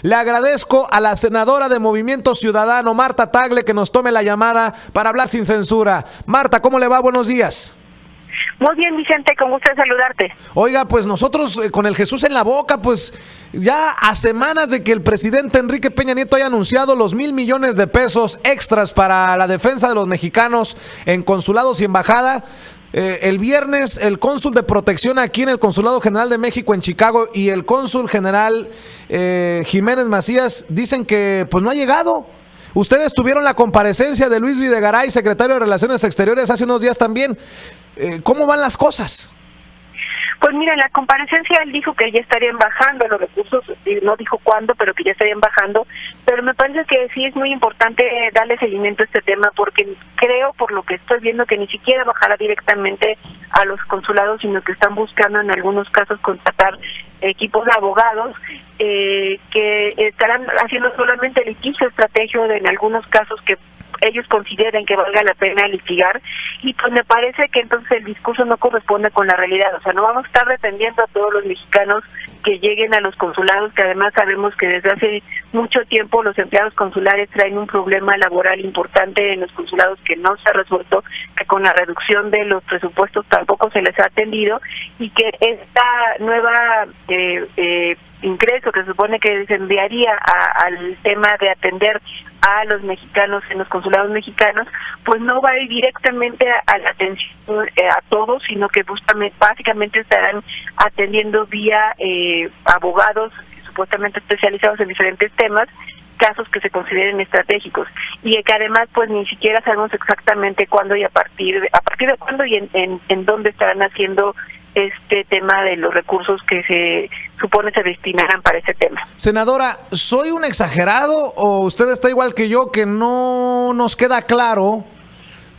Le agradezco a la senadora de Movimiento Ciudadano, Marta Tagle, que nos tome la llamada para hablar sin censura. Marta, ¿cómo le va? Buenos días. Muy bien, Vicente, con gusto de saludarte. Oiga, pues nosotros con el Jesús en la boca, pues ya a semanas de que el presidente Enrique Peña Nieto haya anunciado los 1,000 millones de pesos extras para la defensa de los mexicanos en consulados y embajada. El viernes el cónsul de protección aquí en el Consulado General de México en Chicago y el cónsul general Jiménez Macías dicen que pues no ha llegado. Ustedes tuvieron la comparecencia de Luis Videgaray, secretario de Relaciones Exteriores, hace unos días también. ¿Cómo van las cosas? Pues mira, en la comparecencia él dijo que ya estarían bajando los recursos, no dijo cuándo, pero que ya estarían bajando, pero me parece que sí es muy importante darle seguimiento a este tema, porque creo, por lo que estoy viendo, que ni siquiera bajará directamente a los consulados, sino que están buscando en algunos casos contratar equipos de abogados que estarán haciendo solamente el litigio estratégico en algunos casos que ellos consideren que valga la pena litigar, y pues me parece que entonces el discurso no corresponde con la realidad. O sea, no vamos a estar defendiendo a todos los mexicanos que lleguen a los consulados, que además sabemos que desde hace mucho tiempo los empleados consulares traen un problema laboral importante en los consulados que no se ha resuelto, que con la reducción de los presupuestos tampoco se les ha atendido, y que esta nueva ingreso que se supone que se enviaría al tema de atender a los mexicanos en los consulados mexicanos, pues no va a ir directamente a la atención a todos, sino que básicamente estarán atendiendo vía abogados supuestamente especializados en diferentes temas, casos que se consideren estratégicos, y que además pues ni siquiera sabemos exactamente cuándo y a partir de cuándo y en dónde estarán haciendo este tema de los recursos que se supone se destinarán para este tema. Senadora, ¿soy un exagerado o usted está igual que yo, que no nos queda claro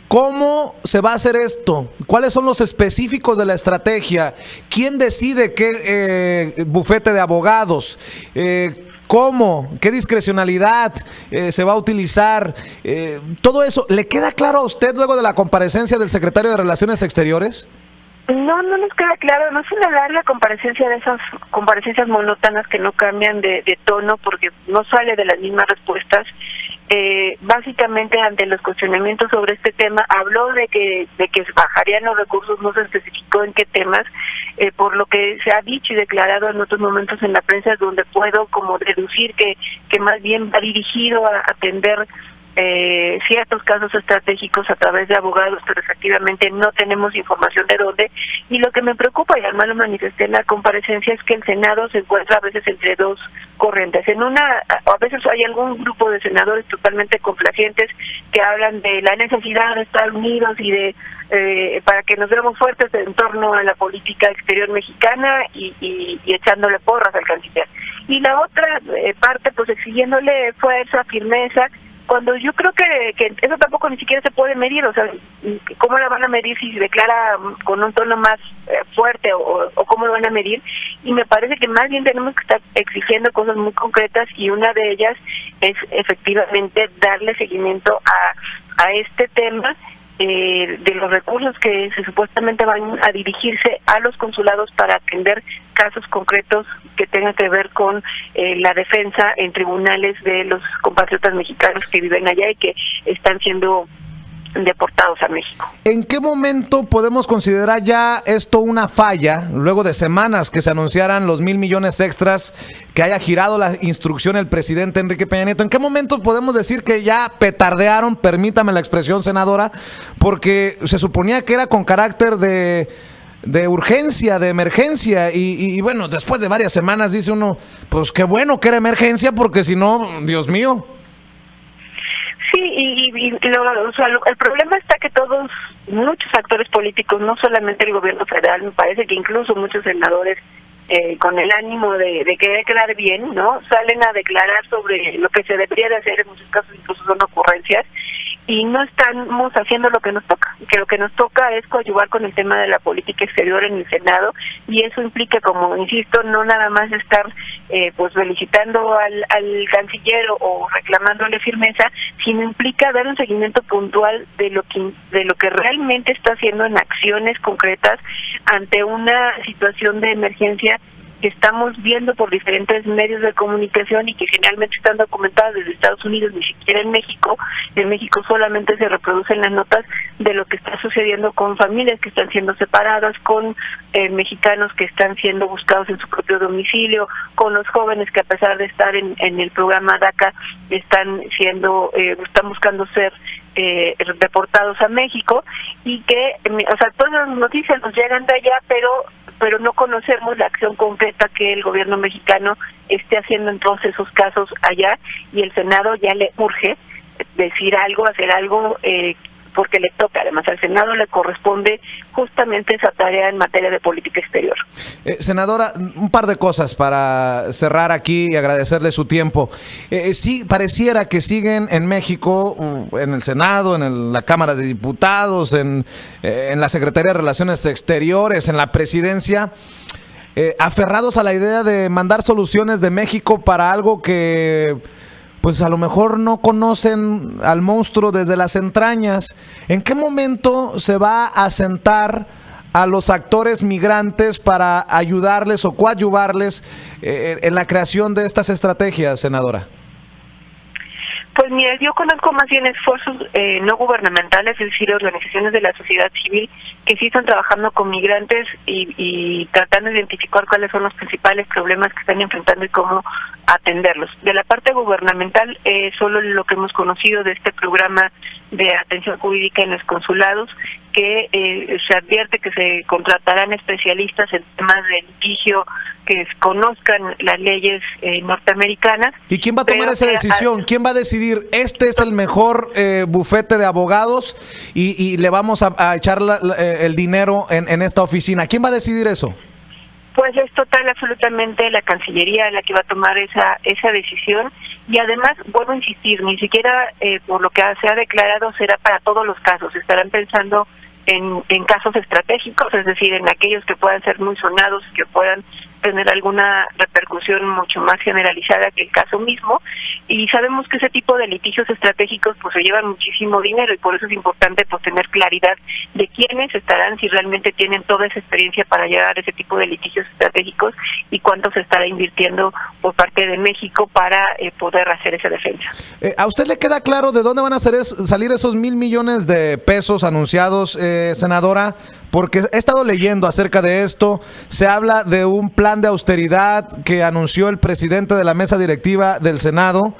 cómo se va a hacer esto? ¿Cuáles son los específicos de la estrategia? ¿Quién decide qué bufete de abogados? ¿Cómo? ¿Qué discrecionalidad se va a utilizar? Todo eso, ¿le queda claro a usted luego de la comparecencia del secretario de Relaciones Exteriores? No nos queda claro, no es una larga comparecencia de esas comparecencias monótonas que no cambian de tono porque no sale de las mismas respuestas. Básicamente ante los cuestionamientos sobre este tema habló de que bajarían los recursos, no se especificó en qué temas, por lo que se ha dicho y declarado en otros momentos en la prensa, donde puedo como deducir que más bien va dirigido a atender ciertos casos estratégicos a través de abogados, pero efectivamente no tenemos información de dónde. Y lo que me preocupa, y además lo manifesté en la comparecencia, es que el Senado se encuentra a veces entre dos corrientes. A veces hay algún grupo de senadores totalmente complacientes que hablan de la necesidad de Estados Unidos y de para que nos veamos fuertes en torno a la política exterior mexicana y echándole porras al canciller. Y la otra parte, pues exigiéndole fuerza, firmeza, cuando yo creo que eso tampoco ni siquiera se puede medir. O sea, ¿cómo la van a medir si se declara con un tono más fuerte o cómo lo van a medir? Y me parece que más bien tenemos que estar exigiendo cosas muy concretas, y una de ellas es efectivamente darle seguimiento a este tema de los recursos que supuestamente van a dirigirse a los consulados para atender casos concretos que tengan que ver con la defensa en tribunales de los compatriotas mexicanos que viven allá y que están siendo deportados a México. ¿En qué momento podemos considerar ya esto una falla, luego de semanas que se anunciaran los 1,000 millones extras, que haya girado la instrucción el presidente Enrique Peña Nieto? ¿En qué momento podemos decir que ya petardearon, permítame la expresión, senadora, porque se suponía que era con carácter de urgencia, de emergencia, y bueno, después de varias semanas dice uno, pues qué bueno que era emergencia, porque si no, Dios mío. Sí, el problema está que muchos actores políticos, no solamente el gobierno federal, me parece que incluso muchos senadores con el ánimo de querer quedar bien, ¿no?, salen a declarar sobre lo que se debería de hacer, en muchos casos incluso son ocurrencias, y no estamos haciendo lo que nos toca, que lo que nos toca es coadyuvar con el tema de la política exterior en el Senado, y eso implica, como insisto, no nada más estar pues felicitando al canciller o reclamándole firmeza, sino implica dar un seguimiento puntual de lo que realmente está haciendo en acciones concretas ante una situación de emergencia que estamos viendo por diferentes medios de comunicación y que generalmente están documentadas desde Estados Unidos, ni siquiera en México. En México solamente se reproducen las notas de lo que está sucediendo con familias que están siendo separadas, con mexicanos que están siendo buscados en su propio domicilio, con los jóvenes que a pesar de estar en el programa DACA están buscando ser deportados a México, y que, o sea, todas las noticias nos llegan de allá, pero no conocemos la acción concreta que el gobierno mexicano esté haciendo en todos esos casos allá, y el Senado ya le urge decir algo, hacer algo, porque le toca, además al Senado le corresponde justamente esa tarea en materia de política exterior. Senadora, un par de cosas para cerrar aquí y agradecerle su tiempo. Sí, pareciera que siguen en México, en el Senado, en la Cámara de Diputados, en la Secretaría de Relaciones Exteriores, en la Presidencia, aferrados a la idea de mandar soluciones de México para algo que pues a lo mejor no conocen al monstruo desde las entrañas. ¿En qué momento se va a sentar a los actores migrantes para ayudarles o coadyuvarles en la creación de estas estrategias, senadora? Pues mira, yo conozco más bien esfuerzos no gubernamentales, es decir, organizaciones de la sociedad civil que sí están trabajando con migrantes y tratando de identificar cuáles son los principales problemas que están enfrentando y cómo atenderlos. De la parte gubernamental, solo lo que hemos conocido de este programa de atención jurídica en los consulados, que se advierte que se contratarán especialistas en temas de litigio que conozcan las leyes norteamericanas. ¿Y quién va a tomar esa decisión? ¿Quién va a decidir? Este es el mejor bufete de abogados y le vamos a echar el dinero en esta oficina. ¿Quién va a decidir eso? Pues es total, absolutamente la Cancillería la que va a tomar esa decisión, y además, vuelvo a insistir, ni siquiera por lo que se ha declarado será para todos los casos, estarán pensando en casos estratégicos, es decir, en aquellos que puedan ser muy sonados, que puedan tener alguna repercusión mucho más generalizada que el caso mismo, y sabemos que ese tipo de litigios estratégicos pues se llevan muchísimo dinero, y por eso es importante pues tener claridad de quiénes estarán, si realmente tienen toda esa experiencia para llevar ese tipo de litigios estratégicos, y cuánto se estará invirtiendo por parte de México para poder hacer esa defensa. ¿A usted le queda claro de dónde van a salir esos 1,000 millones de pesos anunciados, senadora? Porque he estado leyendo acerca de esto. Se habla de un plan de austeridad que anunció el presidente de la mesa directiva del Senado.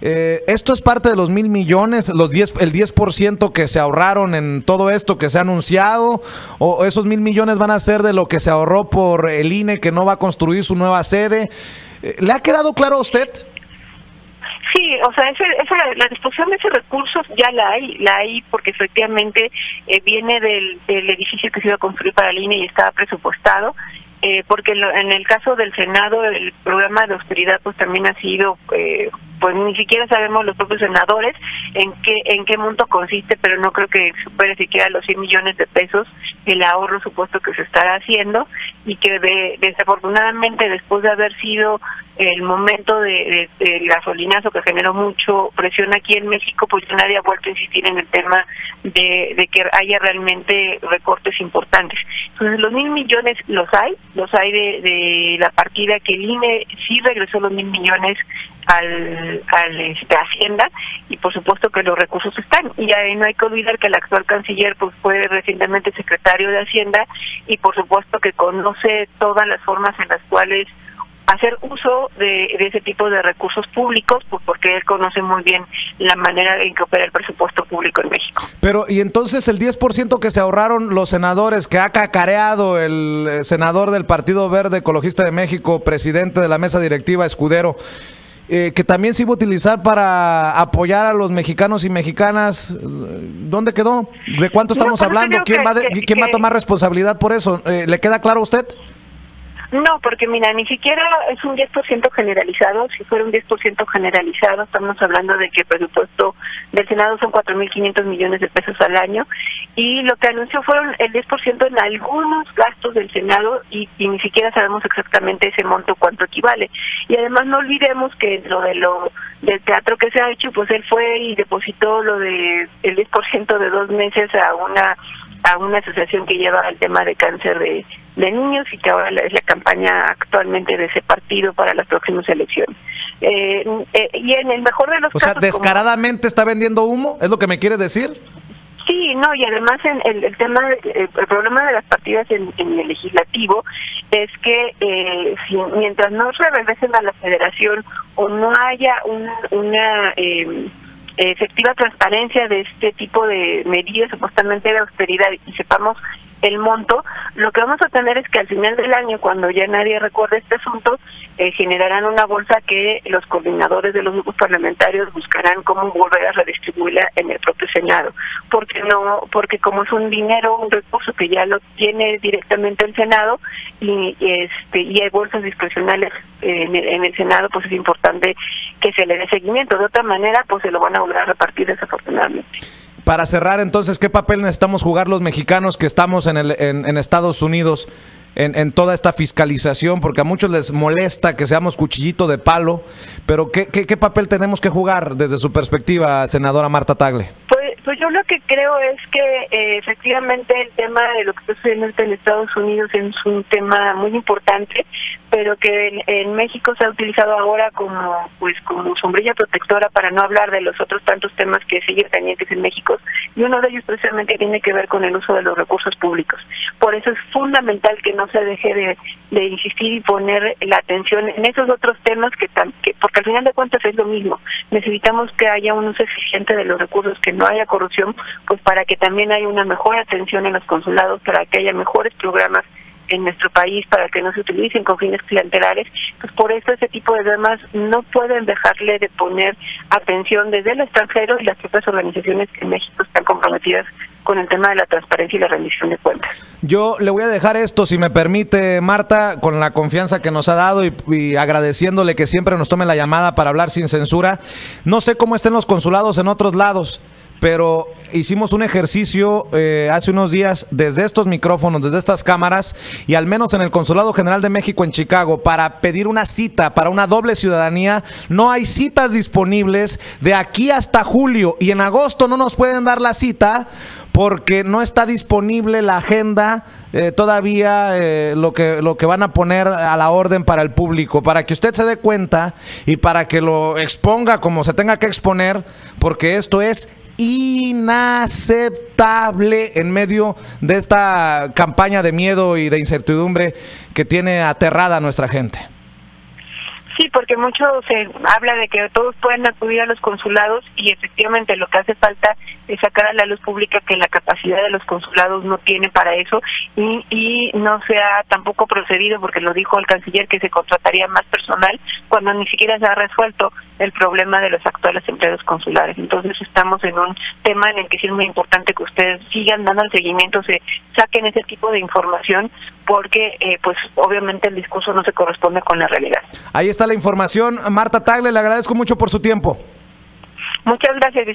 ¿Esto es parte de los 1,000 millones, el 10% que se ahorraron en todo esto que se ha anunciado? ¿O esos 1,000 millones van a ser de lo que se ahorró por el INE, que no va a construir su nueva sede? ¿Le ha quedado claro a usted? Sí, o sea, la disposición de ese recurso ya la hay porque efectivamente viene del edificio que se iba a construir para el INE y estaba presupuestado, porque en el caso del Senado el programa de austeridad pues también ha sido, pues ni siquiera sabemos los propios senadores en qué monto consiste, pero no creo que supere siquiera los 100 millones de pesos el ahorro supuesto que se estará haciendo, y que desafortunadamente después de haber sido el momento del gasolinazo que generó mucho presión aquí en México, pues nadie ha vuelto a insistir en el tema de que haya realmente recortes importantes. Entonces los 1,000 millones los hay de la partida que el INE sí regresó los 1,000 millones al Hacienda, y por supuesto que los recursos están, y ahí no hay que olvidar que el actual canciller pues fue recientemente secretario de Hacienda, y por supuesto que conoce todas las formas en las cuales hacer uso de ese tipo de recursos públicos, pues porque él conoce muy bien la manera en que opera el presupuesto público en México. Pero, y entonces el 10% que se ahorraron los senadores, que ha cacareado el senador del Partido Verde Ecologista de México, presidente de la mesa directiva, Escudero, que también se iba a utilizar para apoyar a los mexicanos y mexicanas, ¿dónde quedó? ¿De cuánto estamos hablando? ¿Quién va a tomar responsabilidad por eso? ¿Le queda claro a usted? No, porque mira, ni siquiera es un 10% generalizado. Si fuera un 10% generalizado, estamos hablando de que el presupuesto del Senado son 4.500 millones de pesos al año, y lo que anunció fueron el 10% en algunos gastos del Senado, y ni siquiera sabemos exactamente ese monto cuánto equivale. Y además no olvidemos que dentro del teatro que se ha hecho, pues él fue y depositó lo de el 10% de 2 meses a una a una asociación que lleva el tema de cáncer de niños y que ahora es la campaña actualmente de ese partido para las próximas elecciones. Y en el mejor de los casos... O sea, ¿descaradamente está vendiendo humo? ¿Es lo que me quiere decir? Sí, no, y además el tema, el problema de las partidas en el legislativo es que mientras no se regresen a la federación o no haya una efectiva transparencia de este tipo de medidas supuestamente de austeridad y sepamos el monto, lo que vamos a tener es que al final del año, cuando ya nadie recuerde este asunto, generarán una bolsa que los coordinadores de los grupos parlamentarios buscarán cómo volver a redistribuirla en el propio Senado, porque como es un dinero, un recurso que ya lo tiene directamente el Senado y hay bolsas discrecionales en el Senado, pues es importante que se le dé seguimiento. De otra manera, pues se lo van a volver a repartir desafortunadamente. Para cerrar, entonces, ¿qué papel necesitamos jugar los mexicanos que estamos en Estados Unidos en toda esta fiscalización? Porque a muchos les molesta que seamos cuchillito de palo, pero ¿qué papel tenemos que jugar desde su perspectiva, senadora Marta Tagle? Pues yo lo que creo es que efectivamente el tema de lo que está sucediendo en Estados Unidos es un tema muy importante, pero que en México se ha utilizado ahora como sombrilla protectora para no hablar de los otros tantos temas que siguen pendientes en México, y uno de ellos precisamente tiene que ver con el uso de los recursos públicos. Por eso es fundamental que no se deje de insistir y poner la atención en esos otros temas porque al final de cuentas es lo mismo. Necesitamos que haya un uso eficiente de los recursos, que no haya corrupción, pues para que también haya una mejor atención en los consulados, para que haya mejores programas en nuestro país, para que no se utilicen con fines clientelares. Pues por eso ese tipo de temas no pueden dejarle de poner atención desde el extranjero y las propias organizaciones que en México están comprometidas con el tema de la transparencia y la rendición de cuentas. Yo le voy a dejar esto, si me permite, Marta, con la confianza que nos ha dado y agradeciéndole que siempre nos tome la llamada para hablar sin censura. No sé cómo estén los consulados en otros lados, pero hicimos un ejercicio hace unos días desde estos micrófonos, desde estas cámaras, y al menos en el Consulado General de México en Chicago, para pedir una cita para una doble ciudadanía, no hay citas disponibles de aquí hasta julio, y en agosto no nos pueden dar la cita porque no está disponible la agenda todavía, lo que van a poner a la orden para el público, para que usted se dé cuenta y para que lo exponga como se tenga que exponer, porque esto es inaceptable en medio de esta campaña de miedo y de incertidumbre que tiene aterrada a nuestra gente. Sí, porque mucho se habla de que todos pueden acudir a los consulados y efectivamente lo que hace falta es sacar a la luz pública que la capacidad de los consulados no tiene para eso y no se ha tampoco procedido, porque lo dijo el canciller, que se contrataría más personal cuando ni siquiera se ha resuelto el problema de los actuales empleados consulares. Entonces estamos en un tema en el que sí es muy importante que ustedes sigan dando el seguimiento, se saquen ese tipo de información, porque pues obviamente el discurso no se corresponde con la realidad. Ahí está la información. Marta Tagle, le agradezco mucho por su tiempo. Muchas gracias.